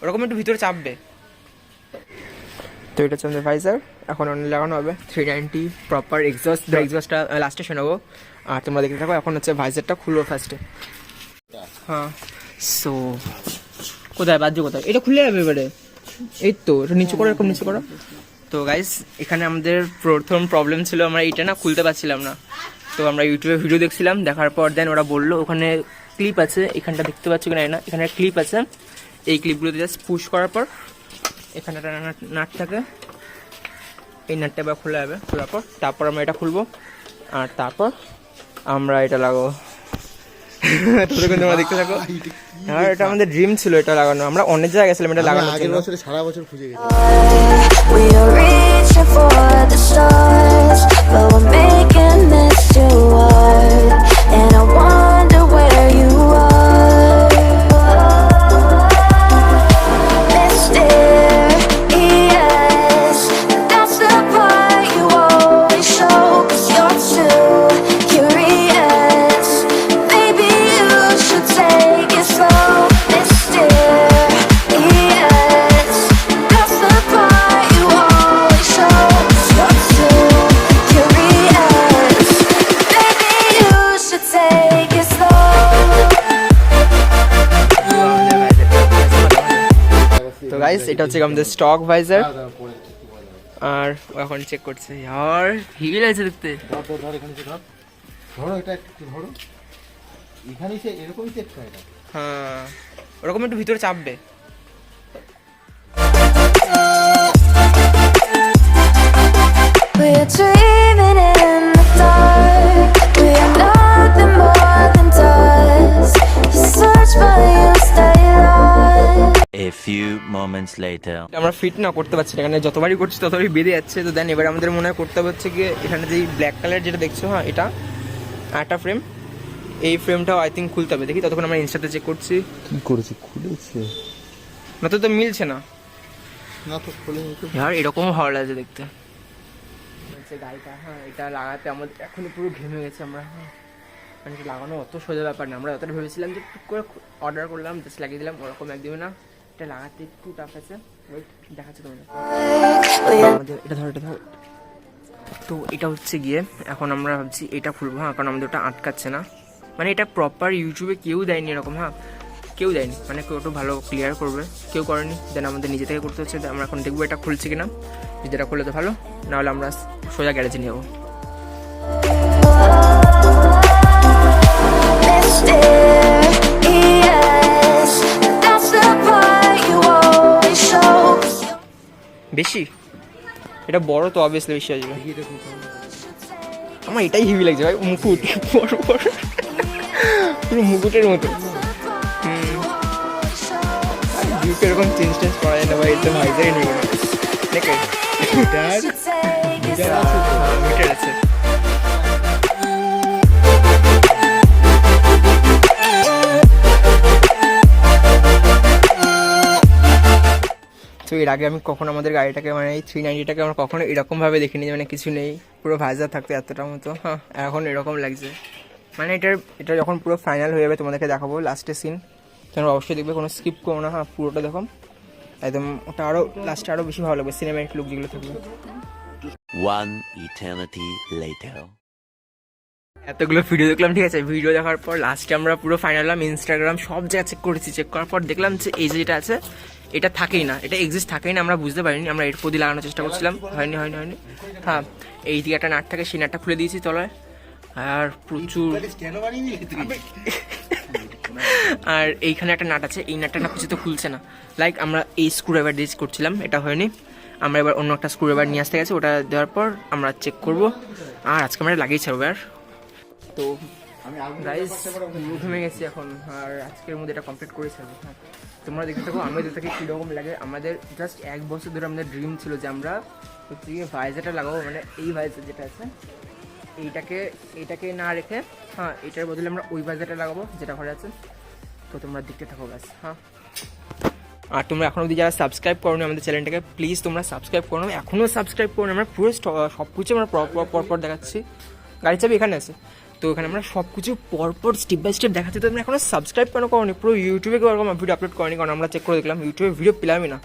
ওরকম একটু ভিতরে চাপবে। তো এটা হচ্ছে আমাদের ভাইজার, এখন অন্য লাগানো হবে 390 প্রপার এক্সস্ট। এক্সস্টটা লাস্টে শোনাবো, আর তোমরা দেখতে থাকো। এখন হচ্ছে ভাইজারটা খুলবো ফার্স্টে। হ্যাঁ, সো কোথায় বাজছে, কোথায় এটা খুলে যাবে এবারে? এই তো এটা নিচে করো, এরকম নিচে করো। তো গাইস, এখানে আমাদের প্রথম প্রবলেম ছিল, আমরা এটা না খুলতে পারছিলাম না। তো আমরা ইউটিউবে ভিডিও দেখছিলাম, দেখার পর দেন ওরা বললো ওখানে ক্লিপ আছে, এখানটা দেখতে পাচ্ছ কিনা না, এখানে ক্লিপ আছে। এই ক্লিপগুলোতে জাস্ট পুশ করার পর এখানে একটা নাট থাকে, এই নাটটা এবার খোলা যাবে। খোলার পর তারপর আমরা এটা খুলবো, আর তারপর আমরা এটা লাগাবো। তোমরা দেখতে থাকো। আর এটা আমাদের ড্রিম ছিল এটা লাগানো, আমরা অনেক জায়গায় গেছিলাম এটা লাগানোর জন্য। আগের বছরে সারা বছর খুঁজে গেছি। তো গাইস, এটা হচ্ছে আমাদের স্টক ভাইজার, আর এখন চেক করছে। यार হিল আছে দেখতে। ধর এখানে ধর, ধরো এটা একটু ধরো, এখানেই সে এরকমই চেক করে এটা। হ্যাঁ, ওরকম একটু ভিতরে চাপবে। A few moments later. আমরা ফিট না করতে পারছি, এখানে যতবারই করছি ততবারই বেঁধে যাচ্ছে। তো দেন এবার আমাদের মনে হয় করতে হচ্ছে কি, এখানে যে ব্ল্যাক কালার যেটা দেখছো, হ্যাঁ এটা একটা ফ্রেম, এই ফ্রেমটাও আই থিঙ্ক খুলতে হবে। দেখি ততক্ষণ আমরা ইনস্টাতে চেক করছি। কি করেছি, খুলেছে না তো মিলছে না। না তো খুলে यार, এরকমও ভালো লাগছে দেখতে গাড়িটা। হ্যাঁ, এটা লাগাতে আমাদের এখনই পুরো ঘেমে গেছে আমরা। হ্যাঁ, মানে এটা লাগানো অত সোজা ব্যাপার না। আমরা যতটা ভেবেছিলাম যে টুক করে অর্ডার করলাম, জাস্ট লাগিয়ে দিলাম, ওরকম একদমই না। এটা লাগাতে একটু টাফ আছে। ওয়েট দেখাচ্ছি তোমাদের। আমাদের এটা ধর, এটা ধর। তো এটা হচ্ছে গিয়ে এখন আমরা ভাবছি এটা খুলবো। হ্যাঁ, কারণ আমাদের ওটা আটকাচ্ছে না। মানে এটা প্রপার ইউটিউবে কেউ দেয়নি এরকম। হ্যাঁ, কেউ দেয়নি, মানে কেউ একটু ভালো ক্লিয়ার করবে, কেউ করেনি। দেন আমাদের নিজে থেকে করতে হচ্ছে। আমরা এখন দেখবো এটা খুলছে কিনা। যদি এটা খুলে তো ভালো, নাহলে আমরা সোজা গ্যারেজে নিয়ে যাবো। বেশি এটা বড় তো অবভিয়াসলি বেশি আসবে। আমার এটাই হেভি লাগছে ভাই, মুকুট বড় বড়, পুরো মুকুটের মতো। এরকম চেঞ্জ করা যায় না ভাই, এটা ভাইজারই নেই মিটার আছে। তো এর আগে আমি কখনো আমাদের গাড়িটাকে, মানে এই 390টাকে আমরা কখনো এরকমভাবে দেখিনি, মানে কিছু নেই, পুরো ভাইজার থাকতো এতটা মতো। হ্যাঁ, এখন এরকম লাগছে। মানে এটা যখন পুরো ফাইনাল হয়ে যাবে তোমাদেরকে দেখাবো লাস্টের সিন, তোমরা অবশ্যই দেখবে, কোনো স্কিপ করো না। হ্যাঁ, পুরোটা দেখো একদম, ওটা আরও লাস্টে আরও বেশি ভালো লাগবে, সিনেম্যাটিক লুক যেগুলো থাকবে। One eternity later. এতগুলো ভিডিও দেখলাম, ঠিক আছে। ভিডিও দেখার পর লাস্টে আমরা পুরো ফাইনাল ইনস্টাগ্রাম সব জায়গায় চেক করেছি। চেক করার পর দেখলাম যে এই যেটা আছে এটা থাকেই না, এটা এক্সিস্ট থাকেই না। আমরা বুঝতে পারিনি, আমরা এর প্রতি লাগানোর চেষ্টা করছিলাম, হয়নি। হ্যাঁ, এই দিকে একটা নাট থাকে, সেই নাটটা খুলে দিয়েছি তলায়। আর প্রচুর আর এইখানে একটা নাট আছে, এই নাটটা না কিছু তো খুলছে না। লাইক আমরা এই স্ক্রুড্রাইভার দিয়ে করছিলাম, এটা হয়নি। আমরা এবার অন্য একটা স্ক্রুড্রাইভার নিয়ে আসতে গেছি, ওটা দেওয়ার পর আমরা চেক করবো। আর আজকে আমরা লাগিয়ে ছাড়বো। আর তো গাইস ঘুমে গেছি এখন, আর আজকের মধ্যে এটা কমপ্লিট করে ছাড়বো। হ্যাঁ, তোমরা দেখতে থাকো, আমি দেখতে থাকি কীরকম লাগে। আমাদের জাস্ট 1 বছর ধরে আমাদের ড্রিম ছিল যে আমরা ভাইজারটা লাগাবো, মানে এই ভাইজার যেটা আছে এইটাকে না রেখে, হ্যাঁ এটার বদলে আমরা ওই ভাইজারটা লাগাবো যেটা ঘরে আছে। তো তোমরা দেখতে থাকো গাইস। হ্যাঁ, আর তোমরা এখন অবধি যারা সাবস্ক্রাইব করো আমাদের চ্যানেলটাকে, প্লিজ তোমরা সাবস্ক্রাইব করো, এখনও সাবস্ক্রাইব করো। আমরা পুরো সব কিছু আমরা পরপর দেখাচ্ছি। গাড়ি চাবি এখানে আছে, তো এখানে আমরা সব কিছু পরপর স্টেপ বাই স্টেপ দেখাচ্ছি। তো তোমরা এখনো সাবস্ক্রাইব কেন করোনি, পুরো ইউটিউবে কেউ এরকম ভিডিও আপলোড করেনি, কারণ আমরা চেক করে দেখলাম ইউটিউবে ভিডিও পেলামই না।